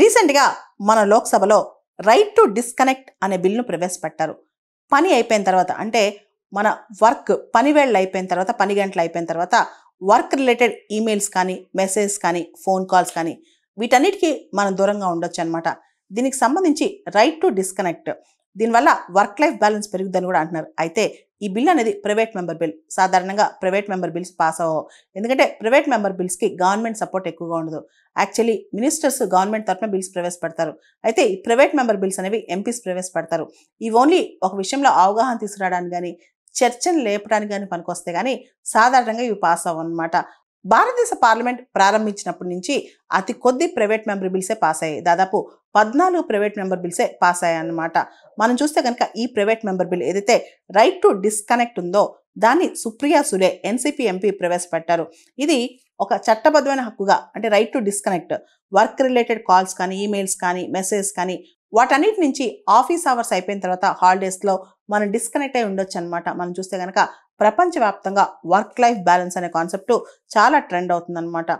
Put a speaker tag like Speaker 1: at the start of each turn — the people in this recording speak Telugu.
Speaker 1: రీసెంట్గా మన లోక్సభలో రైట్ టు డిస్కనెక్ట్ అనే బిల్లును ప్రవేశపెట్టారు. పని అయిపోయిన తర్వాత అంటే మన పని వేళ్ళు అయిపోయిన తర్వాత, పని గంటలు అయిపోయిన తర్వాత వర్క్ రిలేటెడ్ ఈమెయిల్స్ కానీ, మెసేజ్ కానీ, ఫోన్ కాల్స్ కానీ వీటన్నిటికీ మనం దూరంగా ఉండొచ్చు అనమాట. దీనికి సంబంధించి రైట్ టు డిస్కనెక్ట్, దీనివల్ల వర్క్ లైఫ్ బ్యాలెన్స్ పెరుగుతుందని కూడా అంటున్నారు. అయితే ఈ బిల్ అనేది ప్రైవేట్ మెంబర్ బిల్. సాధారణంగా ప్రైవేట్ మెంబర్ బిల్స్ పాస్ అవ్వవు. ఎందుకంటే ప్రైవేట్ మెంబర్ బిల్స్కి గవర్నమెంట్ సపోర్ట్ ఎక్కువగా ఉండదు. యాక్చువల్లీ మినిస్టర్స్ గవర్నమెంట్ తరఫున బిల్స్ ప్రవేశపెడతారు. అయితే ఈ ప్రైవేట్ మెంబర్ బిల్స్ అనేవి ఎంపీస్ ప్రవేశపెడతారు. ఇవి ఓన్లీ ఒక విషయంలో అవగాహన తీసుకురావడానికి కానీ, చర్చను లేపడానికి కానీ పనికొస్తే కానీ సాధారణంగా ఇవి పాస్ అవ్వనమాట. భారతదేశ పార్లమెంట్ ప్రారంభించినప్పటి నుంచి అతి కొద్ది ప్రైవేట్ మెంబర్ బిల్సే పాస్ అయ్యాయి. దాదాపు 14 ప్రైవేట్ మెంబర్ బిల్సే పాస్ అయ్యాయి అన్నమాట. మనం చూస్తే కనుక ఈ ప్రైవేట్ మెంబర్ బిల్ ఏదైతే రైట్ టు డిస్కనెక్ట్ ఉందో దాన్ని సుప్రియా సులే ఎన్సీపీ ఎంపీ ప్రవేశపెట్టారు. ఇది ఒక చట్టబద్ధమైన హక్కుగా, అంటే right to disconnect, work related calls కానీ, ఈమెయిల్స్ కానీ, మెసేజ్ కానీ వాటన్నిటి నుంచి ఆఫీస్ అవర్స్ అయిపోయిన తర్వాత హాలిడేస్లో మనం డిస్కనెక్ట్ అయి ఉండొచ్చు అనమాట. మనం చూస్తే కనుక ప్రపంచవ్యాప్తంగా వర్క్ లైఫ్ బ్యాలెన్స్ అనే కాన్సెప్ట్ చాలా ట్రెండ్ అవుతుందన్నమాట.